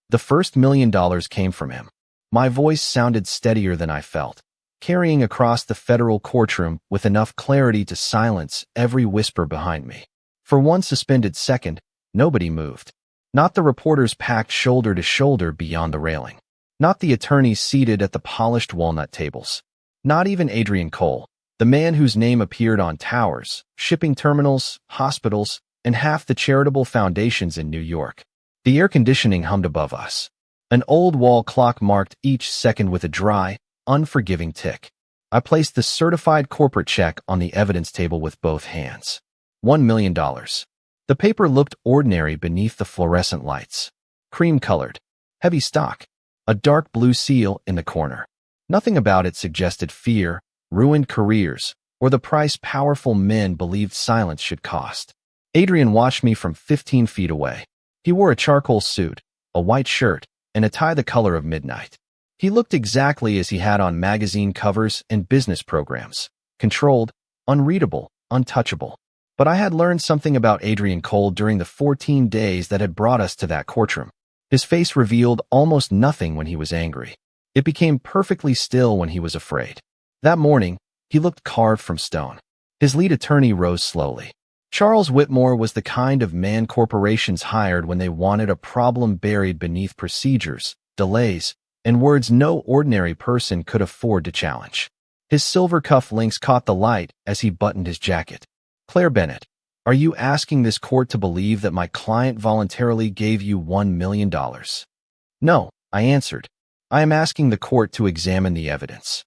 The first $1 million came from him. My voice sounded steadier than I felt, carrying across the federal courtroom with enough clarity to silence every whisper behind me. For one suspended second, nobody moved. Not the reporters packed shoulder to shoulder beyond the railing. Not the attorneys seated at the polished walnut tables. Not even Adrian Cole, the man whose name appeared on towers, shipping terminals, hospitals, and half the charitable foundations in New York. The air conditioning hummed above us. An old wall clock marked each second with a dry, unforgiving tick. I placed the certified corporate check on the evidence table with both hands. $1 million. The paper looked ordinary beneath the fluorescent lights. Cream-colored. Heavy stock. A dark blue seal in the corner. Nothing about it suggested fear, ruined careers, or the price powerful men believed silence should cost. Adrian watched me from 15 feet away. He wore a charcoal suit, a white shirt, and a tie the color of midnight. He looked exactly as he had on magazine covers and business programs. Controlled, unreadable, untouchable. But I had learned something about Adrian Cole during the 14 days that had brought us to that courtroom. His face revealed almost nothing when he was angry. It became perfectly still when he was afraid. That morning, he looked carved from stone. His lead attorney rose slowly. Charles Whitmore was the kind of man corporations hired when they wanted a problem buried beneath procedures, delays, and words no ordinary person could afford to challenge. His silver cuff links caught the light as he buttoned his jacket. Claire Bennett, are you asking this court to believe that my client voluntarily gave you $1 million? No, I answered. I am asking the court to examine the evidence.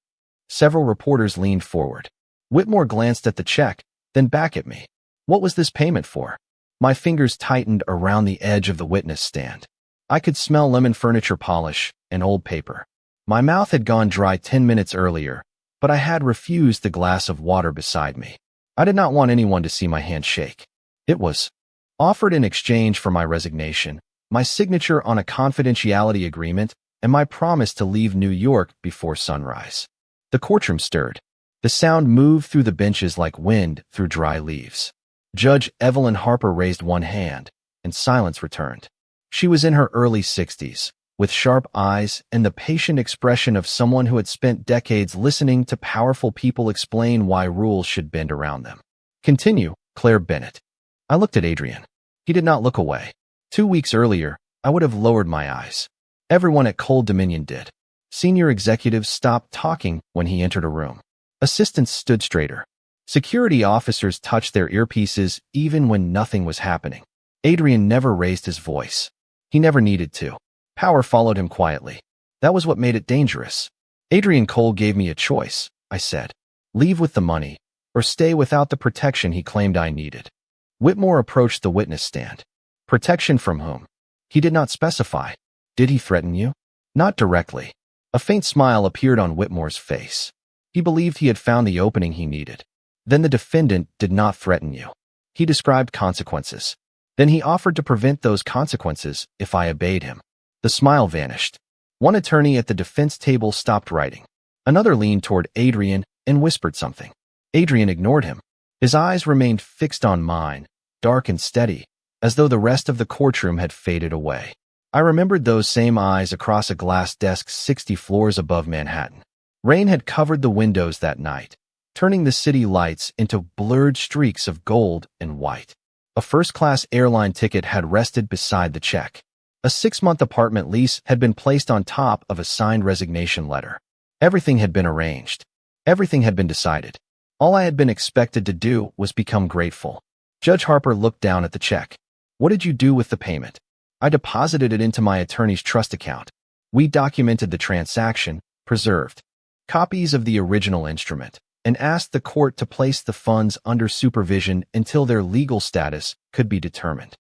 Several reporters leaned forward. Whitmore glanced at the check, then back at me. What was this payment for? My fingers tightened around the edge of the witness stand. I could smell lemon furniture polish and old paper. My mouth had gone dry 10 minutes earlier, but I had refused the glass of water beside me. I did not want anyone to see my hand shake. It was offered in exchange for my resignation, my signature on a confidentiality agreement, and my promise to leave New York before sunrise. The courtroom stirred. The sound moved through the benches like wind through dry leaves. Judge Evelyn Harper raised one hand, and silence returned. She was in her early 60s, with sharp eyes and the patient expression of someone who had spent decades listening to powerful people explain why rules should bend around them. Continue, Claire Bennett. I looked at Adrian. He did not look away. 2 weeks earlier, I would have lowered my eyes. Everyone at Cole Dominion did. Senior executives stopped talking when he entered a room. Assistants stood straighter. Security officers touched their earpieces even when nothing was happening. Adrian never raised his voice. He never needed to. Power followed him quietly. That was what made it dangerous. Adrian Cole gave me a choice, I said. Leave with the money, or stay without the protection he claimed I needed. Whitmore approached the witness stand. Protection from whom? He did not specify. Did he threaten you? Not directly. A faint smile appeared on Whitmore's face. He believed he had found the opening he needed. Then the defendant did not threaten you. He described consequences. Then he offered to prevent those consequences if I obeyed him. The smile vanished. One attorney at the defense table stopped writing. Another leaned toward Adrian and whispered something. Adrian ignored him. His eyes remained fixed on mine, dark and steady, as though the rest of the courtroom had faded away. I remembered those same eyes across a glass desk 60 floors above Manhattan. Rain had covered the windows that night, turning the city lights into blurred streaks of gold and white. A first-class airline ticket had rested beside the check. A 6-month apartment lease had been placed on top of a signed resignation letter. Everything had been arranged. Everything had been decided. All I had been expected to do was become grateful. Judge Harper looked down at the check. What did you do with the payment? I deposited it into my attorney's trust account. We documented the transaction, preserved copies of the original instrument, and asked the court to place the funds under supervision until their legal status could be determined.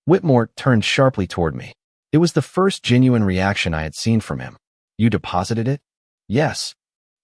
Whitmore turned sharply toward me. It was the first genuine reaction I had seen from him. You deposited it? Yes.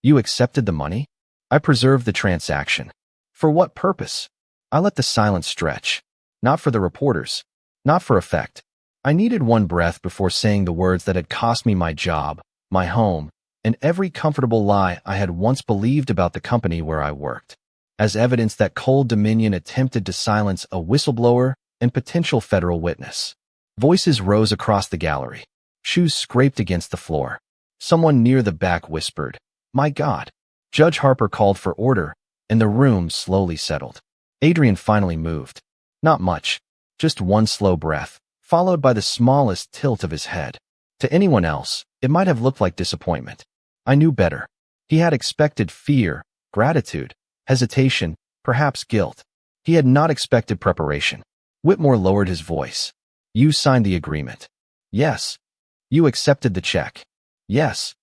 You accepted the money? I preserved the transaction. For what purpose? I let the silence stretch. Not for the reporters. Not for effect. I needed one breath before saying the words that had cost me my job, my home, and every comfortable lie I had once believed about the company where I worked. As evidence that Cole Dominion attempted to silence a whistleblower and potential federal witness. Voices rose across the gallery. Shoes scraped against the floor. Someone near the back whispered, "My God." Judge Harper called for order, and the room slowly settled. Adrian finally moved. Not much, just one slow breath, followed by the smallest tilt of his head. To anyone else, it might have looked like disappointment. I knew better. He had expected fear, gratitude, hesitation, perhaps guilt. He had not expected preparation. Whitmore lowered his voice. "You signed the agreement." "Yes." "You accepted the check." "Yes."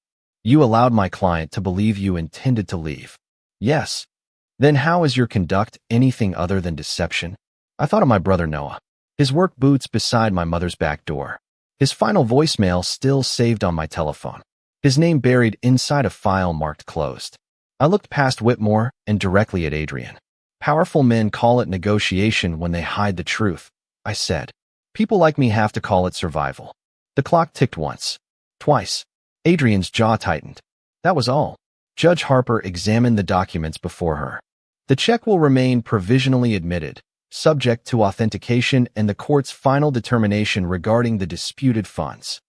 "You allowed my client to believe you intended to leave." "Yes." "Then how is your conduct anything other than deception?" I thought of my brother Noah. His work boots beside my mother's back door. His final voicemail still saved on my telephone. His name buried inside a file marked closed. I looked past Whitmore and directly at Adrian. "Powerful men call it negotiation when they hide the truth," I said. "People like me have to call it survival." The clock ticked once, twice. Adrian's jaw tightened. That was all. Judge Harper examined the documents before her. "The check will remain provisionally admitted, subject to authentication and the court's final determination regarding the disputed funds."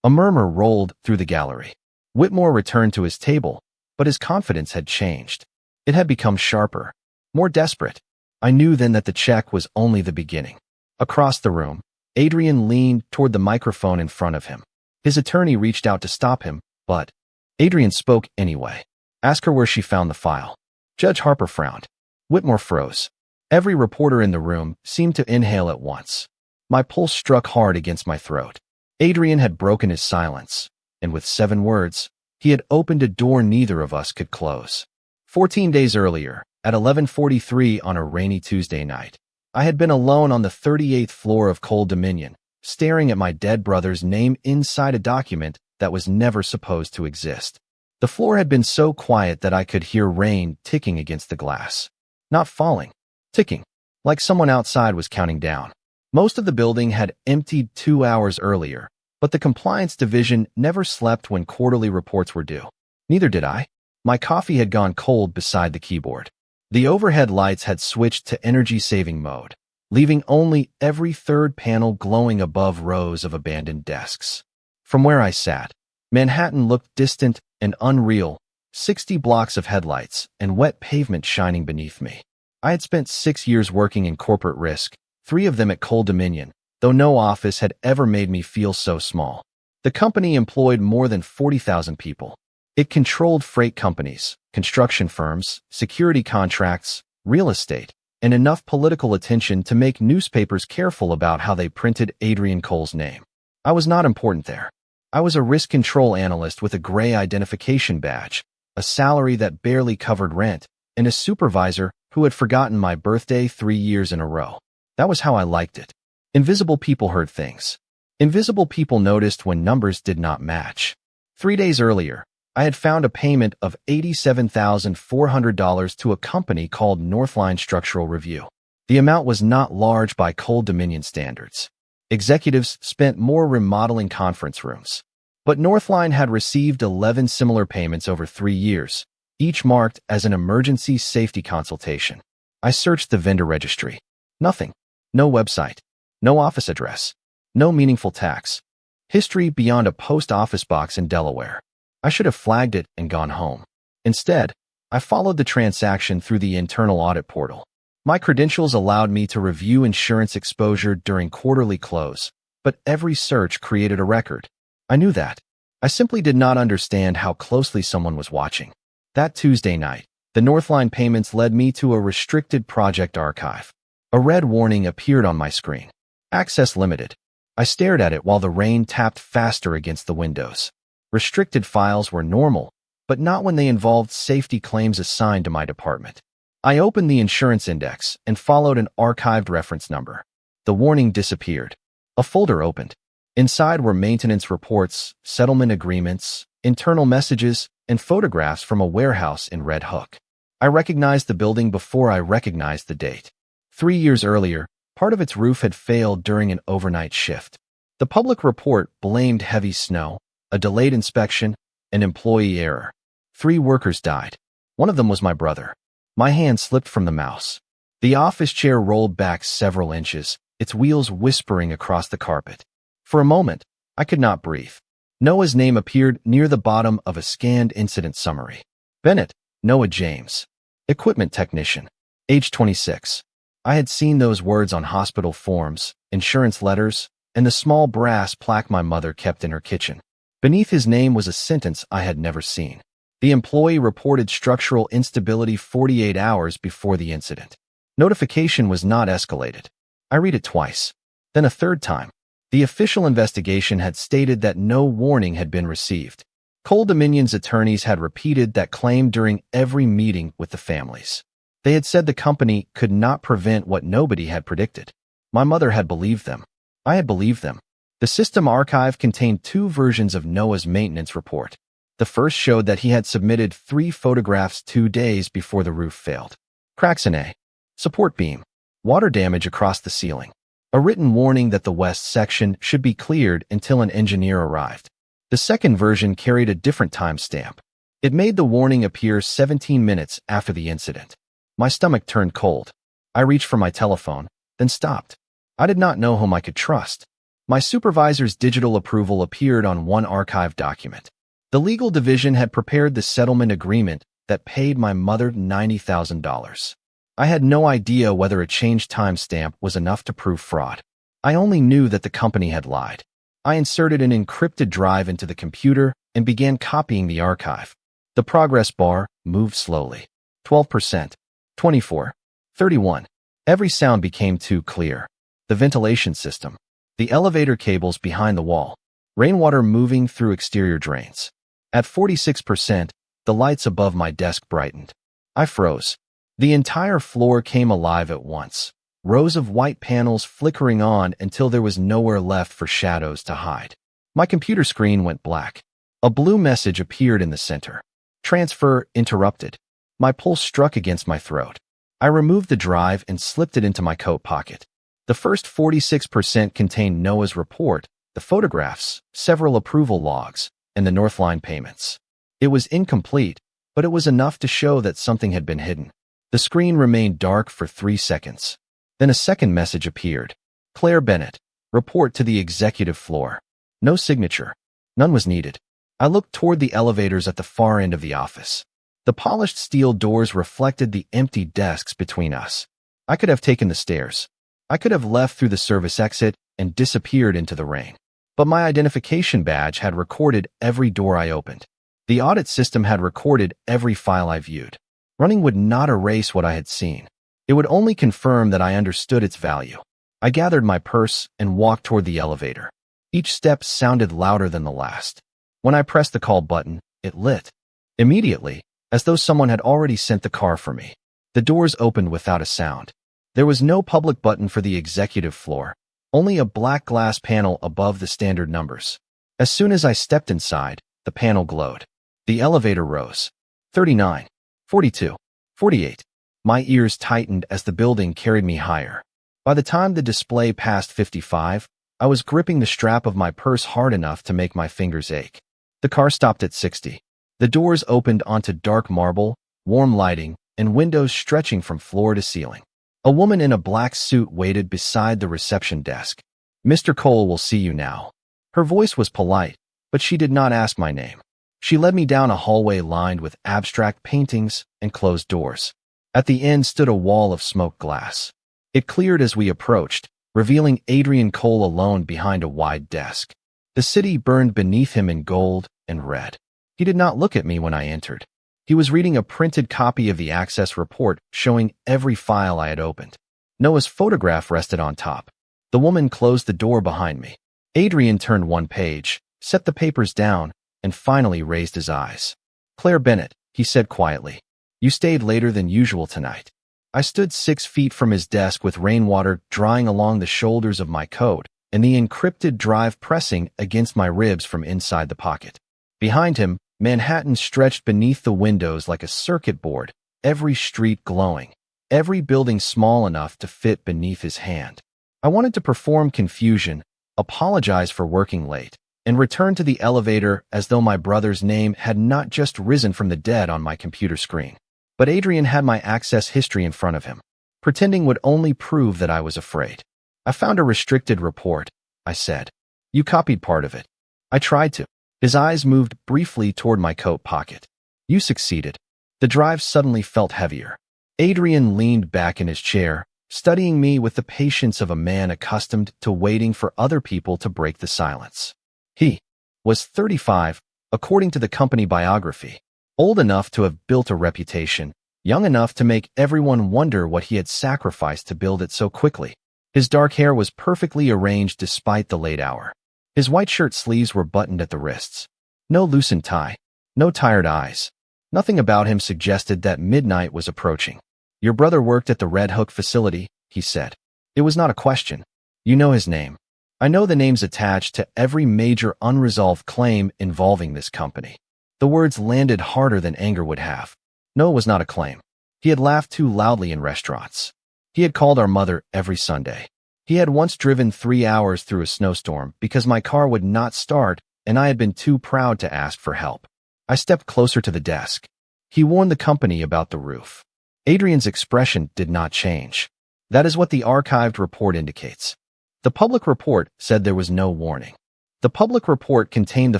A murmur rolled through the gallery. Whitmore returned to his table, but his confidence had changed. It had become sharper, more desperate. I knew then that the check was only the beginning. Across the room, Adrian leaned toward the microphone in front of him. His attorney reached out to stop him, but Adrian spoke anyway. "Ask her where she found the file." Judge Harper frowned. Whitmore froze. Every reporter in the room seemed to inhale at once. My pulse struck hard against my throat. Adrian had broken his silence, and with 7 words, he had opened a door neither of us could close. 14 days earlier, at 11:43 on a rainy Tuesday night, I had been alone on the 38th floor of Cole Dominion, staring at my dead brother's name inside a document that was never supposed to exist. The floor had been so quiet that I could hear rain ticking against the glass. Not falling, ticking, like someone outside was counting down. Most of the building had emptied 2 hours earlier, but the compliance division never slept when quarterly reports were due. Neither did I. My coffee had gone cold beside the keyboard. The overhead lights had switched to energy-saving mode, leaving only every third panel glowing above rows of abandoned desks. From where I sat, Manhattan looked distant and unreal, 60 blocks of headlights and wet pavement shining beneath me. I had spent 6 years working in corporate risk, 3 of them at Cole Dominion, though no office had ever made me feel so small. The company employed more than 40,000 people. It controlled freight companies, construction firms, security contracts, real estate, and enough political attention to make newspapers careful about how they printed Adrian Cole's name. I was not important there. I was a risk control analyst with a gray identification badge, a salary that barely covered rent, and a supervisor who had forgotten my birthday 3 years in a row. That was how I liked it. Invisible people heard things. Invisible people noticed when numbers did not match. 3 days earlier, I had found a payment of $87,400 to a company called Northline Structural Review. The amount was not large by Cole Dominion standards. Executives spent more remodeling conference rooms. But Northline had received 11 similar payments over 3 years, each marked as an emergency safety consultation. I searched the vendor registry. Nothing. No website. No office address. No meaningful tax. History beyond a post office box in Delaware. I should have flagged it and gone home. Instead, I followed the transaction through the internal audit portal. My credentials allowed me to review insurance exposure during quarterly close, but every search created a record. I knew that. I simply did not understand how closely someone was watching. That Tuesday night, the Northline payments led me to a restricted project archive. A red warning appeared on my screen. Access limited. I stared at it while the rain tapped faster against the windows. Restricted files were normal, but not when they involved safety claims assigned to my department. I opened the insurance index and followed an archived reference number. The warning disappeared. A folder opened. Inside were maintenance reports, settlement agreements, internal messages, and photographs from a warehouse in Red Hook. I recognized the building before I recognized the date. 3 years earlier, part of its roof had failed during an overnight shift. The public report blamed heavy snow, a delayed inspection, an employee error. 3 workers died. One of them was my brother. My hand slipped from the mouse. The office chair rolled back several inches, its wheels whispering across the carpet. For a moment, I could not breathe. Noah's name appeared near the bottom of a scanned incident summary. Bennett, Noah James. Equipment technician. Age 26. I had seen those words on hospital forms, insurance letters, and the small brass plaque my mother kept in her kitchen. Beneath his name was a sentence I had never seen. The employee reported structural instability 48 hours before the incident. Notification was not escalated. I read it twice. Then a third time. The official investigation had stated that no warning had been received. Cole Dominion's attorneys had repeated that claim during every meeting with the families. They had said the company could not prevent what nobody had predicted. My mother had believed them. I had believed them. The system archive contained two versions of Noah's maintenance report. The first showed that he had submitted 3 photographs 2 days before the roof failed. Cracks in a support beam. Water damage across the ceiling. A written warning that the west section should be cleared until an engineer arrived. The second version carried a different timestamp. It made the warning appear 17 minutes after the incident. My stomach turned cold. I reached for my telephone, then stopped. I did not know whom I could trust. My supervisor's digital approval appeared on one archive document. The legal division had prepared the settlement agreement that paid my mother $90,000. I had no idea whether a changed timestamp was enough to prove fraud. I only knew that the company had lied. I inserted an encrypted drive into the computer and began copying the archive. The progress bar moved slowly. 12%. 24. 31. Every sound became too clear. The ventilation system. The elevator cables behind the wall. Rainwater moving through exterior drains. At 46%, the lights above my desk brightened. I froze. The entire floor came alive at once. Rows of white panels flickering on until there was nowhere left for shadows to hide. My computer screen went black. A blue message appeared in the center. Transfer interrupted. My pulse struck against my throat. I removed the drive and slipped it into my coat pocket. The first 46% contained Noah's report, the photographs, several approval logs, and the Northline payments. It was incomplete, but it was enough to show that something had been hidden. The screen remained dark for 3 seconds. Then a second message appeared. Claire Bennett, report to the executive floor. No signature. None was needed. I looked toward the elevators at the far end of the office. The polished steel doors reflected the empty desks between us. I could have taken the stairs. I could have left through the service exit and disappeared into the rain. But my identification badge had recorded every door I opened. The audit system had recorded every file I viewed. Running would not erase what I had seen. It would only confirm that I understood its value. I gathered my purse and walked toward the elevator. Each step sounded louder than the last. When I pressed the call button, it lit. Immediately, as though someone had already sent the car for me. The doors opened without a sound. There was no public button for the executive floor, only a black glass panel above the standard numbers. As soon as I stepped inside, the panel glowed. The elevator rose. 39, 42, 48. My ears tightened as the building carried me higher. By the time the display passed 55, I was gripping the strap of my purse hard enough to make my fingers ache. The car stopped at 60. The doors opened onto dark marble, warm lighting, and windows stretching from floor to ceiling. A woman in a black suit waited beside the reception desk. Mr. Cole will see you now. Her voice was polite, but she did not ask my name. She led me down a hallway lined with abstract paintings and closed doors. At the end stood a wall of smoked glass. It cleared as we approached, revealing Adrian Cole alone behind a wide desk. The city burned beneath him in gold and red. He did not look at me when I entered. He was reading a printed copy of the access report showing every file I had opened. Noah's photograph rested on top. The woman closed the door behind me. Adrian turned one page, set the papers down, and finally raised his eyes. Claire Bennett, he said quietly. You stayed later than usual tonight. I stood 6 feet from his desk with rainwater drying along the shoulders of my coat and the encrypted drive pressing against my ribs from inside the pocket. Behind him, Manhattan stretched beneath the windows like a circuit board, every street glowing, every building small enough to fit beneath his hand. I wanted to perform confusion, apologize for working late, and return to the elevator as though my brother's name had not just risen from the dead on my computer screen. But Adrian had my access history in front of him. Pretending would only prove that I was afraid. I found a restricted report, I said. You copied part of it. I tried to. His eyes moved briefly toward my coat pocket. You succeeded. The drive suddenly felt heavier. Adrian leaned back in his chair, studying me with the patience of a man accustomed to waiting for other people to break the silence. He was 35, according to the company biography, old enough to have built a reputation, young enough to make everyone wonder what he had sacrificed to build it so quickly. His dark hair was perfectly arranged despite the late hour. His white shirt sleeves were buttoned at the wrists. No loosened tie, no tired eyes. Nothing about him suggested that midnight was approaching. Your brother worked at the Red Hook facility, he said. It was not a question. You know his name. I know the names attached to every major unresolved claim involving this company. The words landed harder than anger would have. No, it was not a claim. He had laughed too loudly in restaurants. He had called our mother every Sunday. He had once driven 3 hours through a snowstorm because my car would not start and I had been too proud to ask for help. I stepped closer to the desk. He warned the company about the roof. Adrian's expression did not change. That is what the archived report indicates. The public report said there was no warning. The public report contained the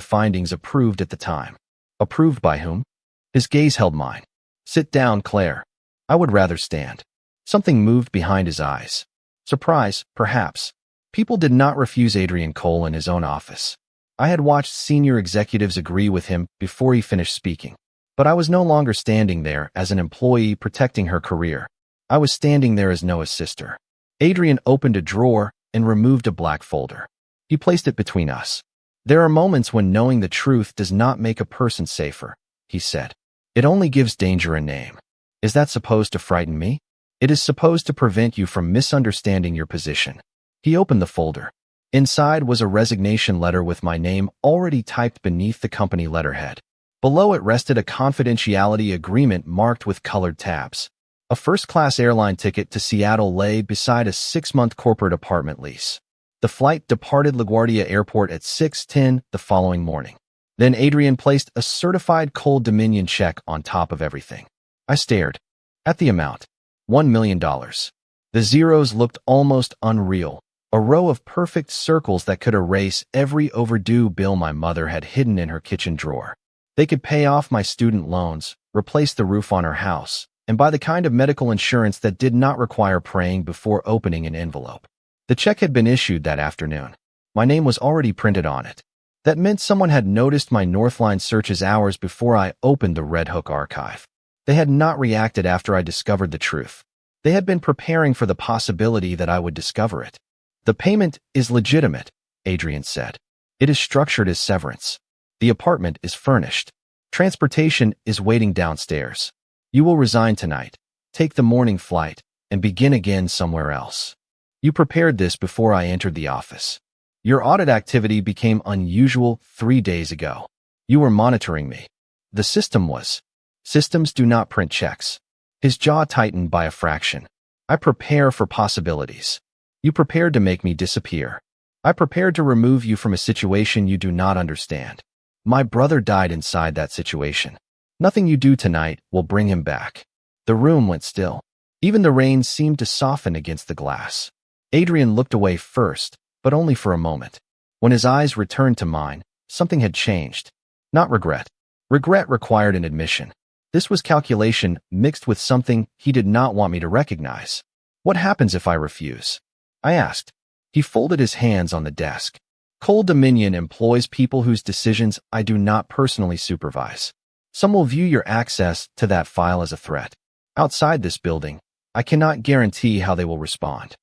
findings approved at the time. Approved by whom? His gaze held mine. Sit down, Claire. I would rather stand. Something moved behind his eyes. Surprise, perhaps. People did not refuse Adrian Cole in his own office. I had watched senior executives agree with him before he finished speaking. But I was no longer standing there as an employee protecting her career. I was standing there as Noah's sister. Adrian opened a drawer and removed a black folder. He placed it between us. There are moments when knowing the truth does not make a person safer, he said. It only gives danger a name. Is that supposed to frighten me? It is supposed to prevent you from misunderstanding your position. He opened the folder. Inside was a resignation letter with my name already typed beneath the company letterhead. Below it rested a confidentiality agreement marked with colored tabs. A first-class airline ticket to Seattle lay beside a 6-month corporate apartment lease. The flight departed LaGuardia Airport at 6:10 the following morning. Then Adrian placed a certified Cole Dominion check on top of everything. I stared at the amount. $1 million. The zeros looked almost unreal, a row of perfect circles that could erase every overdue bill my mother had hidden in her kitchen drawer. They could pay off my student loans, replace the roof on her house, and buy the kind of medical insurance that did not require praying before opening an envelope. The check had been issued that afternoon. My name was already printed on it. That meant someone had noticed my Northline searches hours before I opened the Red Hook archive. They had not reacted after I discovered the truth. They had been preparing for the possibility that I would discover it. The payment is legitimate, Adrian said. It is structured as severance. The apartment is furnished. Transportation is waiting downstairs. You will resign tonight, take the morning flight, and begin again somewhere else. You prepared this before I entered the office. Your audit activity became unusual 3 days ago. You were monitoring me. The system was. Systems do not print checks. His jaw tightened by a fraction. I prepare for possibilities. You prepared to make me disappear. I prepared to remove you from a situation you do not understand. My brother died inside that situation. Nothing you do tonight will bring him back. The room went still. Even the rain seemed to soften against the glass. Adrian looked away first, but only for a moment. When his eyes returned to mine, something had changed. Not regret. Regret required an admission. This was calculation mixed with something he did not want me to recognize. What happens if I refuse? I asked. He folded his hands on the desk. Cole Dominion employs people whose decisions I do not personally supervise. Some will view your access to that file as a threat. Outside this building, I cannot guarantee how they will respond.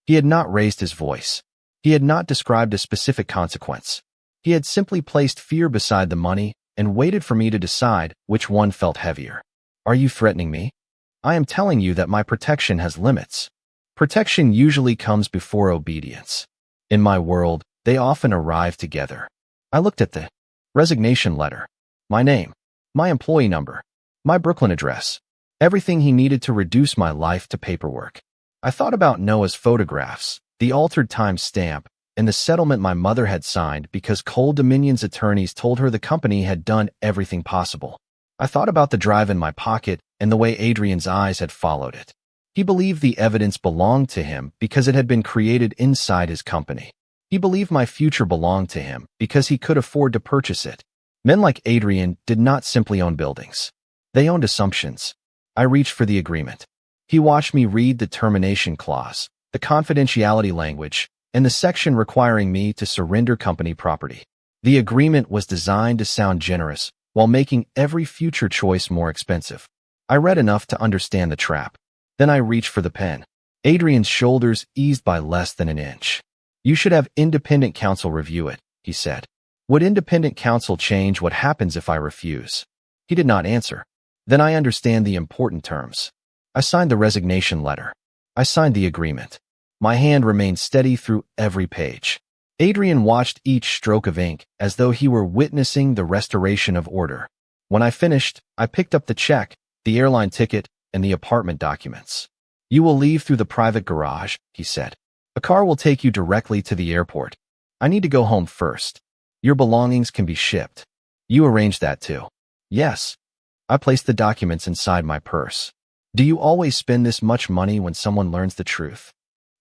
He had not raised his voice. He had not described a specific consequence. He had simply placed fear beside the money and waited for me to decide which one felt heavier. Are you threatening me? I am telling you that my protection has limits. Protection usually comes before obedience. In my world, they often arrive together. I looked at the resignation letter. My name, my employee number, my Brooklyn address, everything he needed to reduce my life to paperwork. I thought about Noah's photographs, the altered time stamp, and the settlement my mother had signed because Cole Dominion's attorneys told her the company had done everything possible. I thought about the drive in my pocket and the way Adrian's eyes had followed it. He believed the evidence belonged to him because it had been created inside his company. He believed my future belonged to him because he could afford to purchase it. Men like Adrian did not simply own buildings. They owned assumptions. I reached for the agreement. He watched me read the termination clause, the confidentiality language, and the section requiring me to surrender company property. The agreement was designed to sound generous while making every future choice more expensive. I read enough to understand the trap. Then I reached for the pen. Adrian's shoulders eased by less than an inch. You should have independent counsel review it, he said. Would independent counsel change what happens if I refuse? He did not answer. Then I understand the important terms. I signed the resignation letter. I signed the agreement. My hand remained steady through every page. Adrian watched each stroke of ink as though he were witnessing the restoration of order. When I finished, I picked up the check, the airline ticket, and the apartment documents. You will leave through the private garage, he said. A car will take you directly to the airport. I need to go home first. Your belongings can be shipped. You arranged that too. Yes. I placed the documents inside my purse. Do you always spend this much money when someone learns the truth?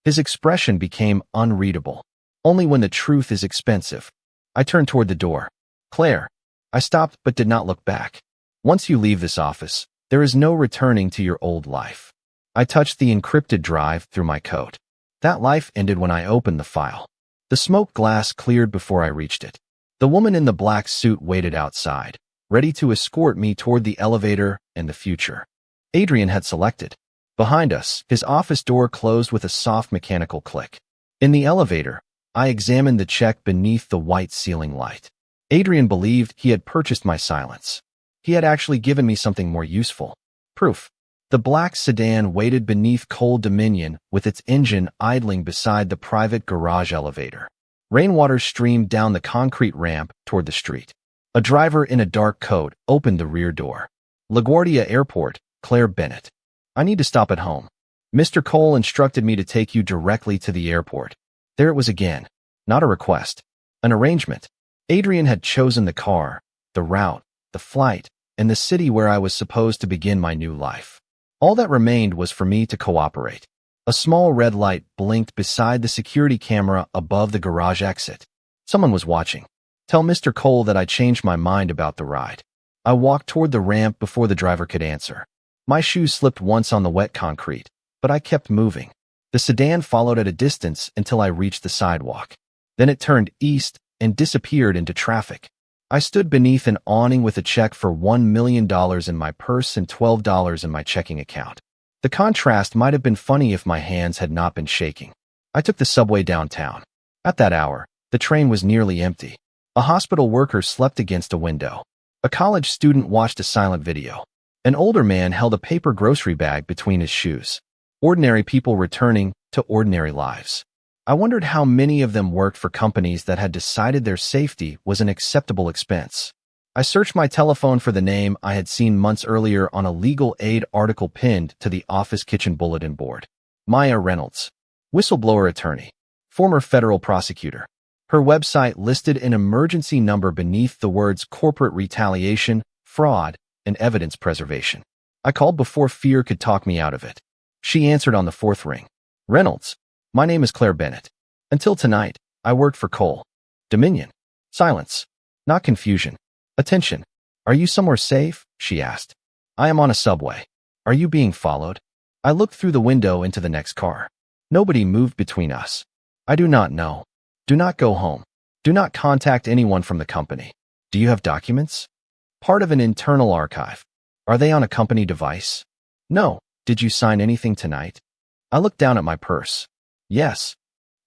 His expression became unreadable. Only when the truth is expensive. I turned toward the door. Claire. I stopped but did not look back. Once you leave this office, there is no returning to your old life. I touched the encrypted drive through my coat. That life ended when I opened the file. The smoke glass cleared before I reached it. The woman in the black suit waited outside, ready to escort me toward the elevator and the future. Adrian had selected. Behind us, his office door closed with a soft mechanical click. In the elevator, I examined the check beneath the white ceiling light. Adrian believed he had purchased my silence. He had actually given me something more useful. Proof. The black sedan waited beneath Cole Dominion with its engine idling beside the private garage elevator. Rainwater streamed down the concrete ramp toward the street. A driver in a dark coat opened the rear door. LaGuardia Airport, Claire Bennett. I need to stop at home. Mr. Cole instructed me to take you directly to the airport. There it was again. Not a request. An arrangement. Adrian had chosen the car, the route, the flight, and the city where I was supposed to begin my new life. All that remained was for me to cooperate. A small red light blinked beside the security camera above the garage exit. Someone was watching. Tell Mr. Cole that I changed my mind about the ride. I walked toward the ramp before the driver could answer. My shoes slipped once on the wet concrete, but I kept moving. The sedan followed at a distance until I reached the sidewalk. Then it turned east and disappeared into traffic. I stood beneath an awning with a check for $1 million in my purse and $12 in my checking account. The contrast might have been funny if my hands had not been shaking. I took the subway downtown. At that hour, the train was nearly empty. A hospital worker slept against a window. A college student watched a silent video. An older man held a paper grocery bag between his shoes. Ordinary people returning to ordinary lives. I wondered how many of them worked for companies that had decided their safety was an acceptable expense. I searched my telephone for the name I had seen months earlier on a legal aid article pinned to the office kitchen bulletin board. Maya Reynolds. Whistleblower attorney. Former federal prosecutor. Her website listed an emergency number beneath the words corporate retaliation, fraud, and evidence preservation. I called before fear could talk me out of it. She answered on the fourth ring. Reynolds. My name is Claire Bennett. Until tonight, I worked for Cole Dominion. Silence. Not confusion. Attention. Are you somewhere safe? She asked. I am on a subway. Are you being followed? I looked through the window into the next car. Nobody moved between us. I do not know. Do not go home. Do not contact anyone from the company. Do you have documents? Part of an internal archive. Are they on a company device? No. Did you sign anything tonight? I looked down at my purse. Yes.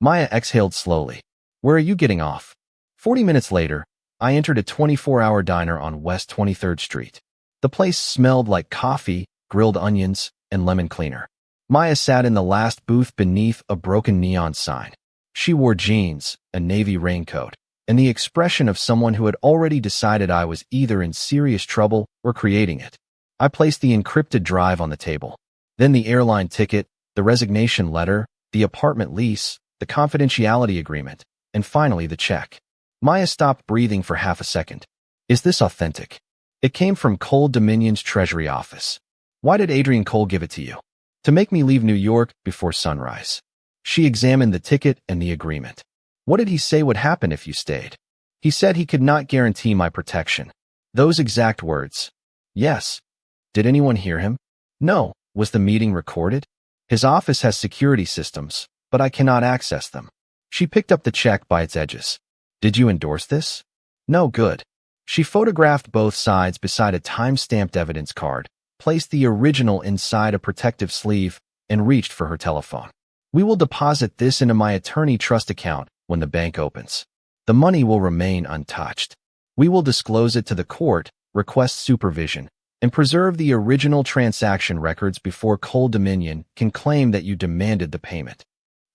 Maya exhaled slowly. Where are you getting off? 40 minutes later, I entered a 24-hour diner on West 23rd Street. The place smelled like coffee, grilled onions, and lemon cleaner. Maya sat in the last booth beneath a broken neon sign. She wore jeans, a navy raincoat, and the expression of someone who had already decided I was either in serious trouble or creating it. I placed the encrypted drive on the table. Then the airline ticket, the resignation letter, the apartment lease, the confidentiality agreement, and finally the check. Maya stopped breathing for half a second. Is this authentic? It came from Cole Dominion's treasury office. Why did Adrian Cole give it to you? To make me leave New York before sunrise. She examined the ticket and the agreement. What did he say would happen if you stayed? He said he could not guarantee my protection. Those exact words. Yes. Did anyone hear him? No. Was the meeting recorded? His office has security systems, but I cannot access them. She picked up the check by its edges. Did you endorse this? No, good. She photographed both sides beside a time-stamped evidence card, placed the original inside a protective sleeve, and reached for her telephone. We will deposit this into my attorney trust account when the bank opens. The money will remain untouched. We will disclose it to the court, request supervision, and preserve the original transaction records before Cole Dominion can claim that you demanded the payment.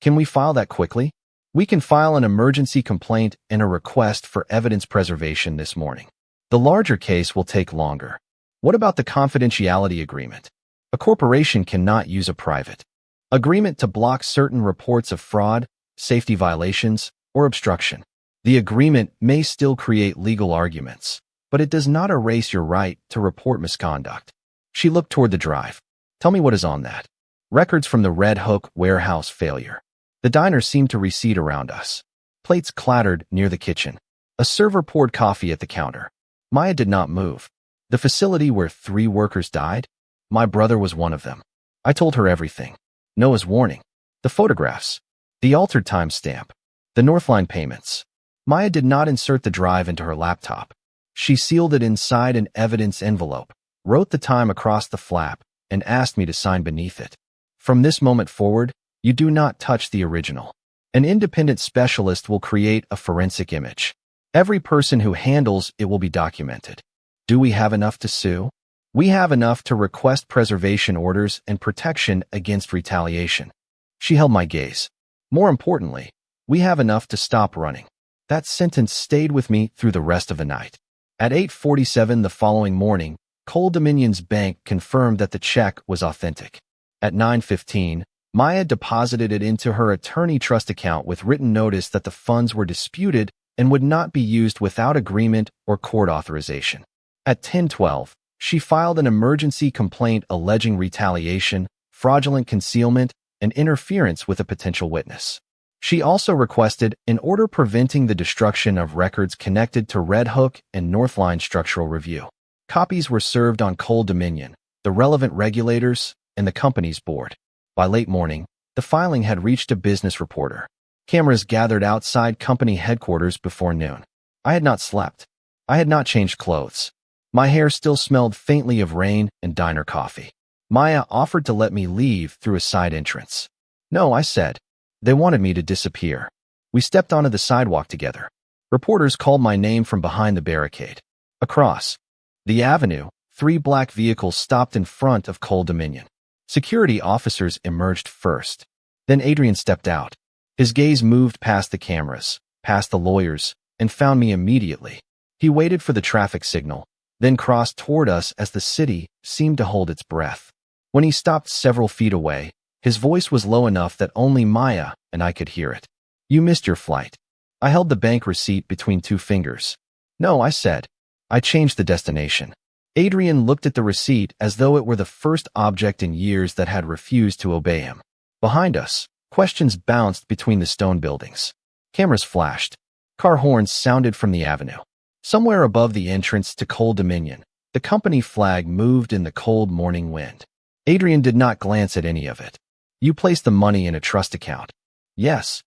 Can we file that quickly? We can file an emergency complaint and a request for evidence preservation this morning. The larger case will take longer. What about the confidentiality agreement? A corporation cannot use a private agreement to block certain reports of fraud, safety violations, or obstruction. The agreement may still create legal arguments, but it does not erase your right to report misconduct. She looked toward the drive. Tell me what is on that. Records from the Red Hook warehouse failure. The diner seemed to recede around us. Plates clattered near the kitchen. A server poured coffee at the counter. Maya did not move. The facility where 3 workers died? My brother was one of them. I told her everything. Noah's warning. The photographs. The altered timestamp. The Northline payments. Maya did not insert the drive into her laptop. She sealed it inside an evidence envelope, wrote the time across the flap, and asked me to sign beneath it. From this moment forward, you do not touch the original. An independent specialist will create a forensic image. Every person who handles it will be documented. Do we have enough to sue? We have enough to request preservation orders and protection against retaliation. She held my gaze. More importantly, we have enough to stop running. That sentence stayed with me through the rest of the night. At 8:47 the following morning, Cole Dominion's bank confirmed that the check was authentic. At 9:15, Maya deposited it into her attorney trust account with written notice that the funds were disputed and would not be used without agreement or court authorization. At 10:12, she filed an emergency complaint alleging retaliation, fraudulent concealment, and interference with a potential witness. She also requested an order preventing the destruction of records connected to Red Hook and Northline structural review. Copies were served on Cole Dominion, the relevant regulators, and the company's board. By late morning, the filing had reached a business reporter. Cameras gathered outside company headquarters before noon. I had not slept. I had not changed clothes. My hair still smelled faintly of rain and diner coffee. Maya offered to let me leave through a side entrance. No, I said. They wanted me to disappear. We stepped onto the sidewalk together. Reporters called my name from behind the barricade. Across the avenue, 3 black vehicles stopped in front of Cole Dominion. Security officers emerged first. Then Adrian stepped out. His gaze moved past the cameras, past the lawyers, and found me immediately. He waited for the traffic signal, then crossed toward us as the city seemed to hold its breath. When he stopped several feet away, his voice was low enough that only Maya and I could hear it. You missed your flight. I held the bank receipt between 2 fingers. No, I said. I changed the destination. Adrian looked at the receipt as though it were the first object in years that had refused to obey him. Behind us, questions bounced between the stone buildings. Cameras flashed. Car horns sounded from the avenue. Somewhere above the entrance to Cole Dominion, the company flag moved in the cold morning wind. Adrian did not glance at any of it. You placed the money in a trust account. Yes.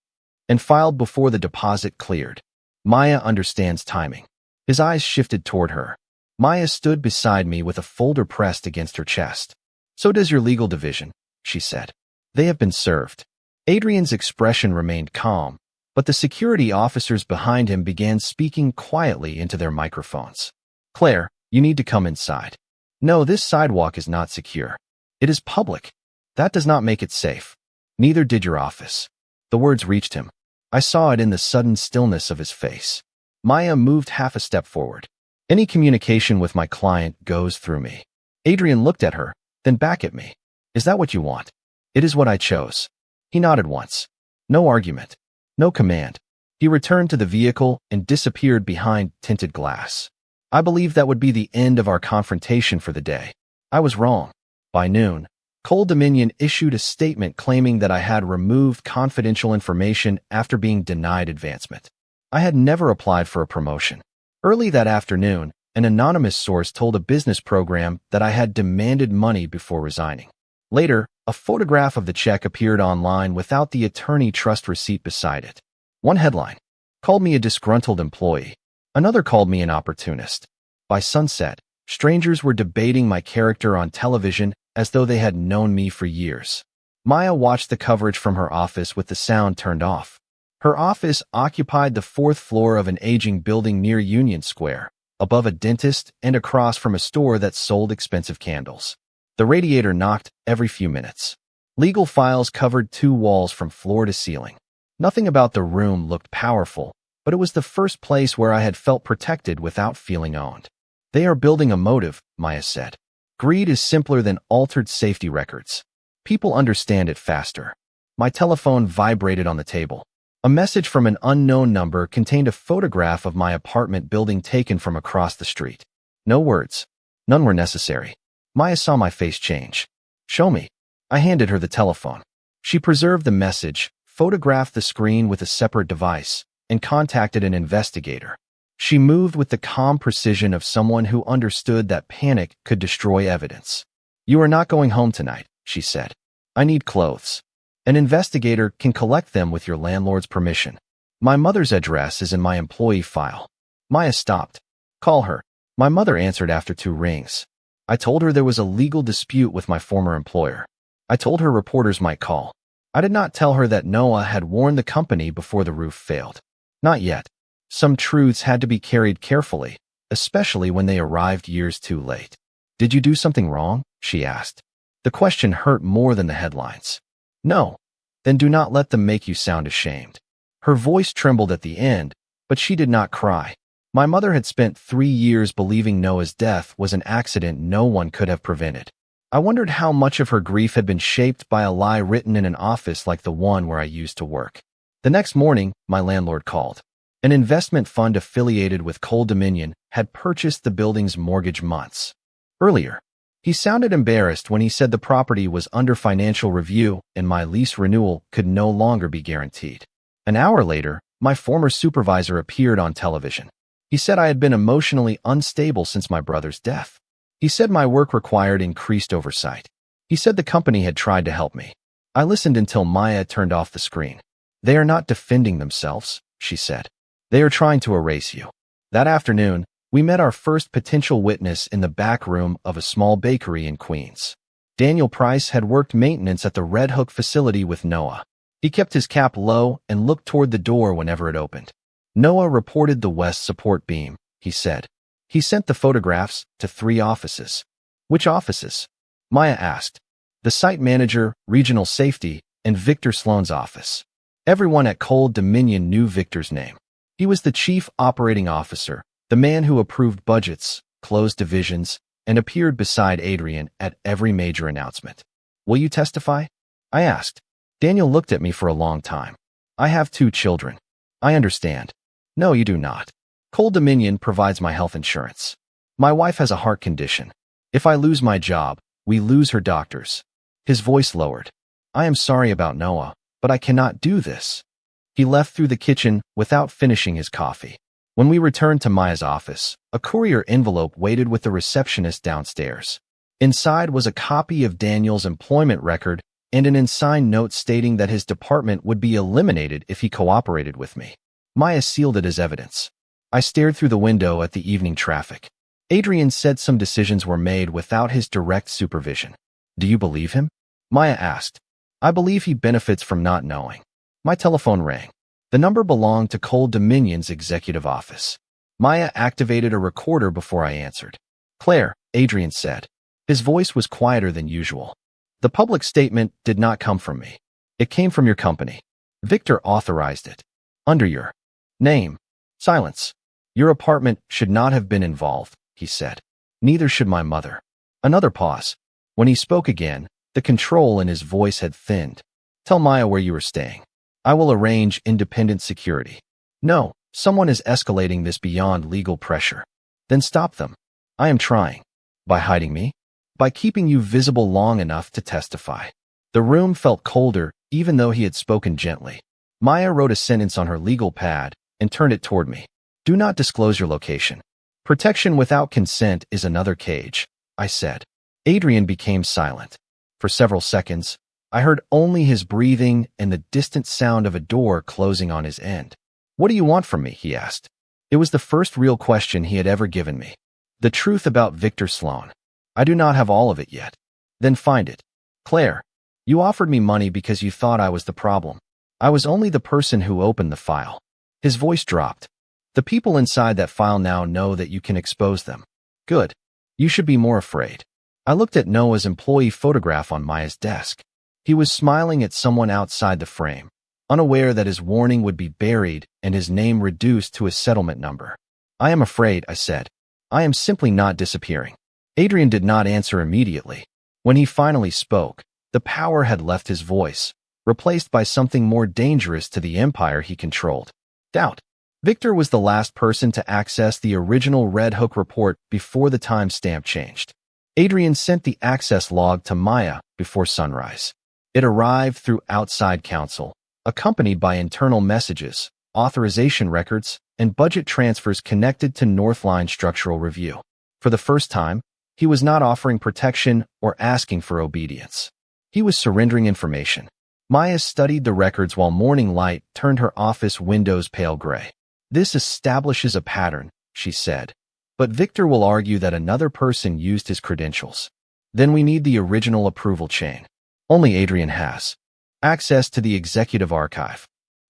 And filed before the deposit cleared. Maya understands timing. His eyes shifted toward her. Maya stood beside me with a folder pressed against her chest. So does your legal division, she said. They have been served. Adrian's expression remained calm, but the security officers behind him began speaking quietly into their microphones. Claire, you need to come inside. No, this sidewalk is not secure. It is public. That does not make it safe. Neither did your office. The words reached him. I saw it in the sudden stillness of his face. Maya moved half a step forward. Any communication with my client goes through me. Adrian looked at her, then back at me. Is that what you want? It is what I chose. He nodded once. No argument. No command. He returned to the vehicle and disappeared behind tinted glass. I believed that would be the end of our confrontation for the day. I was wrong. By noon, Cole Dominion issued a statement claiming that I had removed confidential information after being denied advancement. I had never applied for a promotion. Early that afternoon, an anonymous source told a business program that I had demanded money before resigning. Later, a photograph of the check appeared online without the attorney trust receipt beside it. One headline called me a disgruntled employee. Another called me an opportunist. By sunset, strangers were debating my character on television as though they had known me for years. Maya watched the coverage from her office with the sound turned off. Her office occupied the fourth floor of an aging building near Union Square, above a dentist and across from a store that sold expensive candles. The radiator knocked every few minutes. Legal files covered 2 walls from floor to ceiling. Nothing about the room looked powerful, but it was the first place where I had felt protected without feeling owned. They are building a motive, Maya said. Greed is simpler than altered safety records. People understand it faster. My telephone vibrated on the table. A message from an unknown number contained a photograph of my apartment building taken from across the street. No words. None were necessary. Maya saw my face change. Show me. I handed her the telephone. She preserved the message, photographed the screen with a separate device, and contacted an investigator. She moved with the calm precision of someone who understood that panic could destroy evidence. You are not going home tonight, she said. I need clothes. An investigator can collect them with your landlord's permission. My mother's address is in my employee file. Maya stopped. Call her. My mother answered after 2 rings. I told her there was a legal dispute with my former employer. I told her reporters might call. I did not tell her that Noah had warned the company before the roof failed. Not yet. Some truths had to be carried carefully, especially when they arrived years too late. Did you do something wrong? She asked. The question hurt more than the headlines. No. Then do not let them make you sound ashamed. Her voice trembled at the end, but she did not cry. My mother had spent 3 years believing Noah's death was an accident no one could have prevented. I wondered how much of her grief had been shaped by a lie written in an office like the one where I used to work. The next morning, my landlord called. An investment fund affiliated with Cole Dominion had purchased the building's mortgage months earlier. He sounded embarrassed when he said the property was under financial review and my lease renewal could no longer be guaranteed. An hour later, my former supervisor appeared on television. He said I had been emotionally unstable since my brother's death. He said my work required increased oversight. He said the company had tried to help me. I listened until Maya turned off the screen. They are not defending themselves, she said. They are trying to erase you. That afternoon, we met our first potential witness in the back room of a small bakery in Queens. Daniel Price had worked maintenance at the Red Hook facility with Noah. He kept his cap low and looked toward the door whenever it opened. Noah reported the west support beam, he said. He sent the photographs to 3 offices. Which offices? Maya asked. The site manager, regional safety, and Victor Sloan's office. Everyone at Cole Dominion knew Victor's name. He was the chief operating officer, the man who approved budgets, closed divisions, and appeared beside Adrian at every major announcement. Will you testify? I asked. Daniel looked at me for a long time. I have 2 children. I understand. No, you do not. Cole Dominion provides my health insurance. My wife has a heart condition. If I lose my job, we lose her doctors. His voice lowered. I am sorry about Noah, but I cannot do this. He left through the kitchen without finishing his coffee. When we returned to Maya's office, a courier envelope waited with the receptionist downstairs. Inside was a copy of Daniel's employment record and an unsigned note stating that his department would be eliminated if he cooperated with me. Maya sealed it as evidence. I stared through the window at the evening traffic. Adrian said some decisions were made without his direct supervision. Do you believe him? Maya asked. I believe he benefits from not knowing. My telephone rang. The number belonged to Cole Dominion's executive office. Maya activated a recorder before I answered. Claire, Adrian said. His voice was quieter than usual. The public statement did not come from me. It came from your company. Victor authorized it. Under your name. Silence. Your apartment should not have been involved, he said. Neither should my mother. Another pause. When he spoke again, the control in his voice had thinned. Tell Maya where you are staying. I will arrange independent security. No, someone is escalating this beyond legal pressure. Then stop them. I am trying. By hiding me? By keeping you visible long enough to testify. The room felt colder, even though he had spoken gently. Maya wrote a sentence on her legal pad and turned it toward me. Do not disclose your location. Protection without consent is another cage, I said. Adrian became silent. For several seconds, I heard only his breathing and the distant sound of a door closing on his end. What do you want from me? He asked. It was the first real question he had ever given me. The truth about Victor Sloan. I do not have all of it yet. Then find it. Claire, you offered me money because you thought I was the problem. I was only the person who opened the file. His voice dropped. The people inside that file now know that you can expose them. Good. You should be more afraid. I looked at Noah's employee photograph on Maya's desk. He was smiling at someone outside the frame, unaware that his warning would be buried and his name reduced to a settlement number. I am afraid, I said. I am simply not disappearing. Adrian did not answer immediately. When he finally spoke, the power had left his voice, replaced by something more dangerous to the empire he controlled. Doubt. Victor was the last person to access the original Red Hook report before the timestamp changed. Adrian sent the access log to Maya before sunrise. It arrived through outside counsel, accompanied by internal messages, authorization records, and budget transfers connected to Northline Structural Review. For the first time, he was not offering protection or asking for obedience. He was surrendering information. Maya studied the records while morning light turned her office windows pale gray. This establishes a pattern, she said. But Victor will argue that another person used his credentials. Then we need the original approval chain. Only Adrian has access to the executive archive.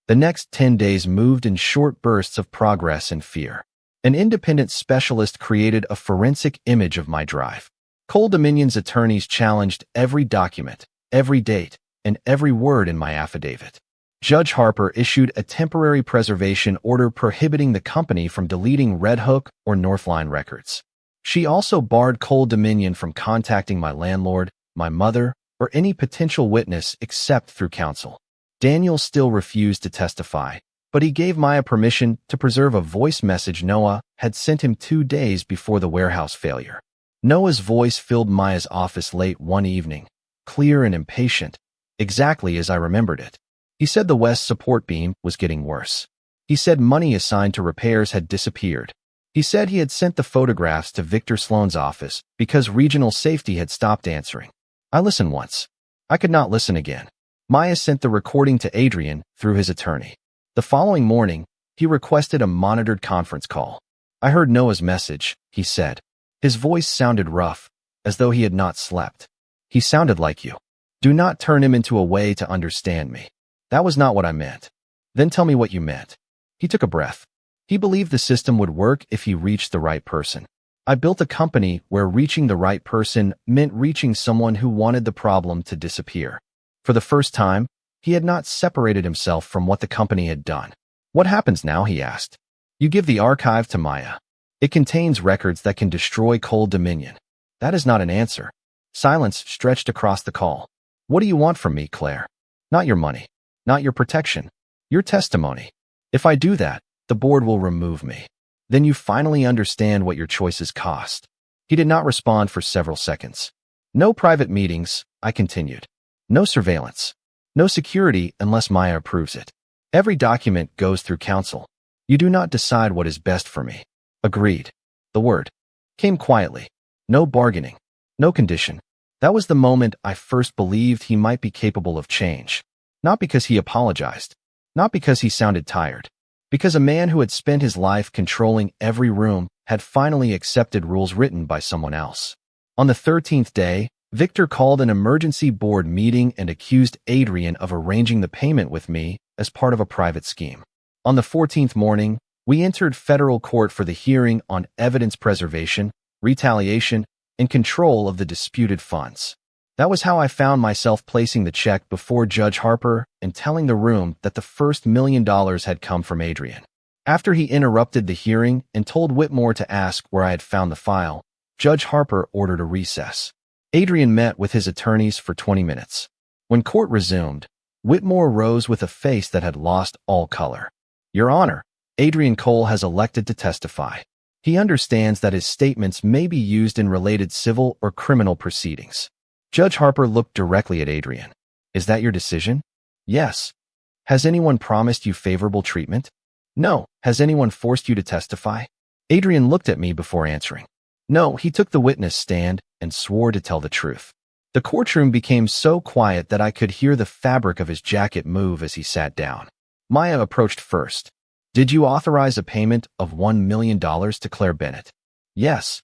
The next 10 days moved in short bursts of progress and fear. An independent specialist created a forensic image of my drive. Cole Dominion's attorneys challenged every document, every date, and every word in my affidavit. Judge Harper issued a temporary preservation order prohibiting the company from deleting Red Hook or Northline records. She also barred Cole Dominion from contacting my landlord, my mother, or any potential witness except through counsel. Daniel still refused to testify, but he gave Maya permission to preserve a voice message Noah had sent him 2 days before the warehouse failure. Noah's voice filled Maya's office late one evening, clear and impatient, exactly as I remembered it. He said the West support beam was getting worse. He said money assigned to repairs had disappeared. He said he had sent the photographs to Victor Sloan's office because regional safety had stopped answering. I listened once. I could not listen again. Maya sent the recording to Adrian through his attorney. The following morning, he requested a monitored conference call. I heard Noah's message, he said. His voice sounded rough, as though he had not slept. He sounded like you. Do not turn him into a way to understand me. That was not what I meant. Then tell me what you meant. He took a breath. He believed the system would work if he reached the right person. I built a company where reaching the right person meant reaching someone who wanted the problem to disappear. For the first time, he had not separated himself from what the company had done. What happens now? He asked. You give the archive to Maya. It contains records that can destroy Cole Dominion. That is not an answer. Silence stretched across the call. What do you want from me, Claire? Not your money. Not your protection. Your testimony. If I do that, the board will remove me. Then you finally understand what your choices cost. He did not respond for several seconds. No private meetings, I continued. No surveillance. No security unless Maya approves it. Every document goes through counsel. You do not decide what is best for me. Agreed. The word came quietly. No bargaining. No condition. That was the moment I first believed he might be capable of change. Not because he apologized. Not because he sounded tired. Because a man who had spent his life controlling every room had finally accepted rules written by someone else. On the 13th day, Victor called an emergency board meeting and accused Adrian of arranging the payment with me as part of a private scheme. On the 14th morning, we entered federal court for the hearing on evidence preservation, retaliation, and control of the disputed funds. That was how I found myself placing the check before Judge Harper and telling the room that the first $1 million had come from Adrian. After he interrupted the hearing and told Whitmore to ask where I had found the file, Judge Harper ordered a recess. Adrian met with his attorneys for 20 minutes. When court resumed, Whitmore rose with a face that had lost all color. Your Honor, Adrian Cole has elected to testify. He understands that his statements may be used in related civil or criminal proceedings. Judge Harper looked directly at Adrian. Is that your decision? Yes. Has anyone promised you favorable treatment? No. Has anyone forced you to testify? Adrian looked at me before answering. No, he took the witness stand and swore to tell the truth. The courtroom became so quiet that I could hear the fabric of his jacket move as he sat down. Maya approached first. Did you authorize a payment of $1 million to Claire Bennett? Yes.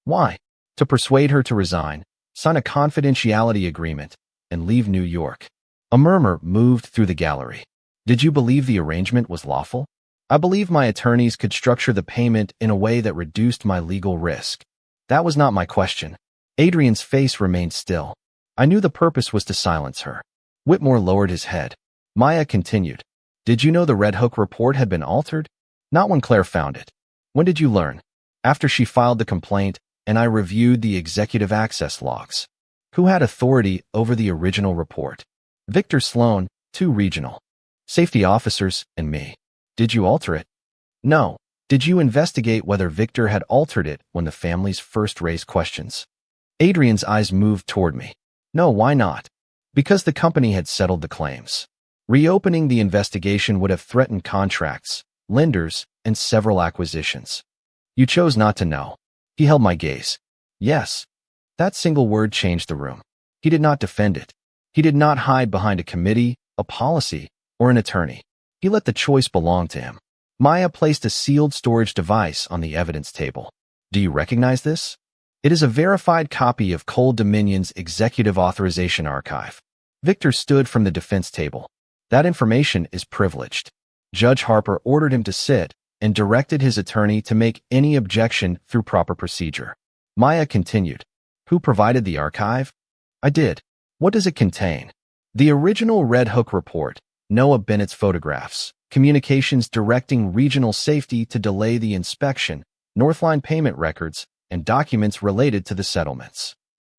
Why? To persuade her to resign, sign a confidentiality agreement, and leave New York. A murmur moved through the gallery. Did you believe the arrangement was lawful? I believe my attorneys could structure the payment in a way that reduced my legal risk. That was not my question. Adrian's face remained still. I knew the purpose was to silence her. Whitmore lowered his head. Maya continued. Did you know the Red Hook report had been altered? Not when Claire found it. When did you learn? After she filed the complaint, and I reviewed the executive access logs. Who had authority over the original report? Victor Sloan, 2 regional safety officers, and me. Did you alter it? No. Did you investigate whether Victor had altered it when the families first raised questions? Adrian's eyes moved toward me. No, why not? Because the company had settled the claims. Reopening the investigation would have threatened contracts, lenders, and several acquisitions. You chose not to know. He held my gaze. Yes. That single word changed the room. He did not defend it. He did not hide behind a committee, a policy, or an attorney. He let the choice belong to him. Maya placed a sealed storage device on the evidence table. Do you recognize this? It is a verified copy of Cole Dominion's Executive Authorization Archive. Victor stood from the defense table. That information is privileged. Judge Harper ordered him to sit and directed his attorney to make any objection through proper procedure. Maya continued. Who provided the archive? I did. What does it contain? The original Red Hook report, Noah Bennett's photographs, communications directing regional safety to delay the inspection, Northline payment records, and documents related to the settlements.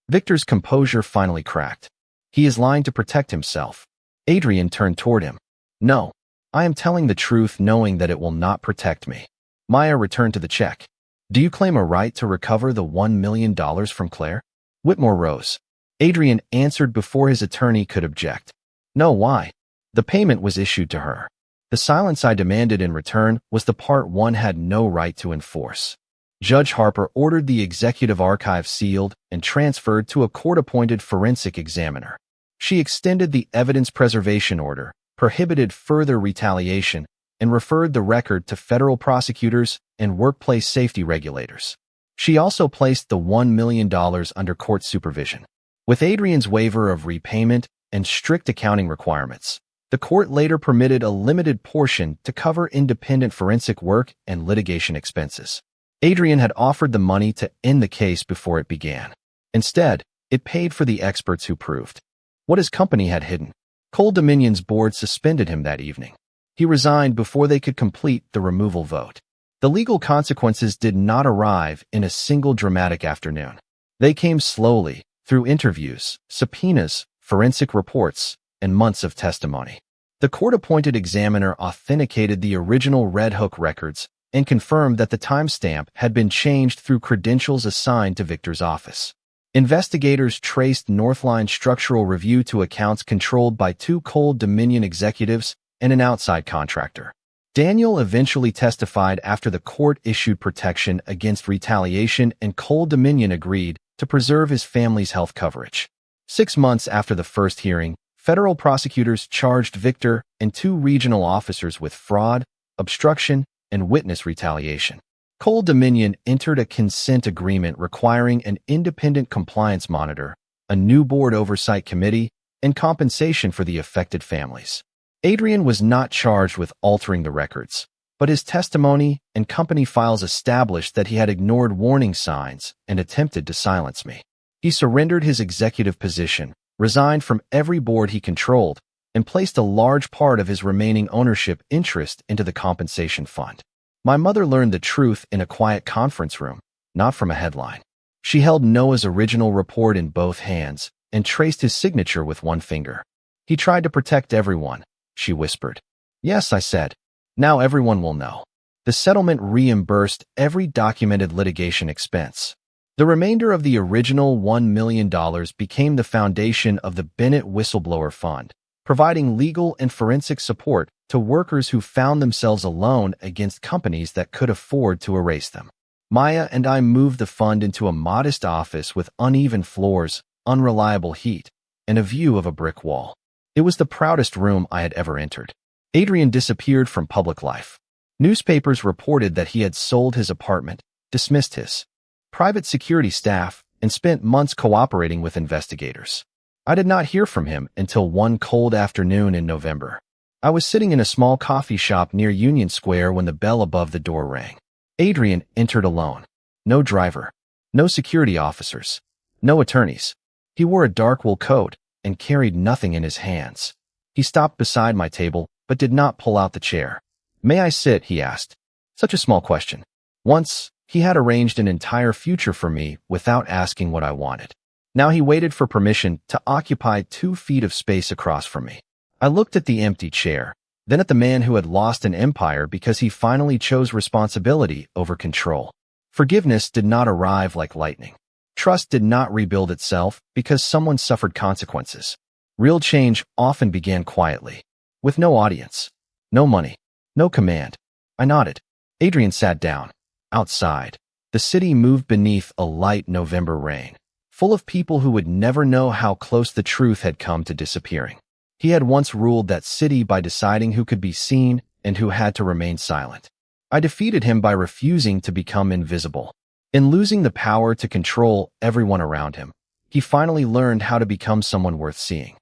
Victor's composure finally cracked. He is lying to protect himself. Adrian turned toward him. No, I am telling the truth knowing that it will not protect me. Maya returned to the check. Do you claim a right to recover the $1 million from Claire? Whitmore rose. Adrian answered before his attorney could object. No, why? The payment was issued to her. The silence I demanded in return was the part one had no right to enforce. Judge Harper ordered the executive archive sealed and transferred to a court-appointed forensic examiner. She extended the evidence preservation order, prohibited further retaliation, and referred the record to federal prosecutors and workplace safety regulators. She also placed the $1 million under court supervision. With Adrian's waiver of repayment and strict accounting requirements, the court later permitted a limited portion to cover independent forensic work and litigation expenses. Adrian had offered the money to end the case before it began. Instead, it paid for the experts who proved what his company had hidden. Cole Dominion's board suspended him that evening. He resigned before they could complete the removal vote. The legal consequences did not arrive in a single dramatic afternoon. They came slowly, through interviews, subpoenas, forensic reports, and months of testimony. The court-appointed examiner authenticated the original Red Hook records and confirmed that the timestamp had been changed through credentials assigned to Victor's office. Investigators traced Northline structural review to accounts controlled by 2 Cole Dominion executives and an outside contractor. Daniel eventually testified after the court issued protection against retaliation, and Cole Dominion agreed to preserve his family's health coverage. 6 months after the first hearing, federal prosecutors charged Victor and 2 regional officers with fraud, obstruction, and witness retaliation. Cole Dominion entered a consent agreement requiring an independent compliance monitor, a new board oversight committee, and compensation for the affected families. Adrian was not charged with altering the records, but his testimony and company files established that he had ignored warning signs and attempted to silence me. He surrendered his executive position, resigned from every board he controlled, and placed a large part of his remaining ownership interest into the compensation fund. My mother learned the truth in a quiet conference room, not from a headline. She held Noah's original report in both hands and traced his signature with one finger. He tried to protect everyone, she whispered. Yes, I said. Now everyone will know. The settlement reimbursed every documented litigation expense. The remainder of the original $1 million became the foundation of the Bennett Whistleblower Fund, providing legal and forensic support to workers who found themselves alone against companies that could afford to erase them. Maya and I moved the fund into a modest office with uneven floors, unreliable heat, and a view of a brick wall. It was the proudest room I had ever entered. Adrian disappeared from public life. Newspapers reported that he had sold his apartment, dismissed his private security staff, and spent months cooperating with investigators. I did not hear from him until one cold afternoon in November. I was sitting in a small coffee shop near Union Square when the bell above the door rang. Adrian entered alone. No driver. No security officers. No attorneys. He wore a dark wool coat and carried nothing in his hands. He stopped beside my table, but did not pull out the chair. "May I sit?" he asked. Such a small question. Once, he had arranged an entire future for me without asking what I wanted. Now he waited for permission to occupy 2 feet of space across from me. I looked at the empty chair, then at the man who had lost an empire because he finally chose responsibility over control. Forgiveness did not arrive like lightning. Trust did not rebuild itself because someone suffered consequences. Real change often began quietly, with no audience, no money, no command. I nodded. Adrian sat down. Outside, the city moved beneath a light November rain, full of people who would never know how close the truth had come to disappearing. He had once ruled that city by deciding who could be seen and who had to remain silent. I defeated him by refusing to become invisible. In losing the power to control everyone around him, he finally learned how to become someone worth seeing.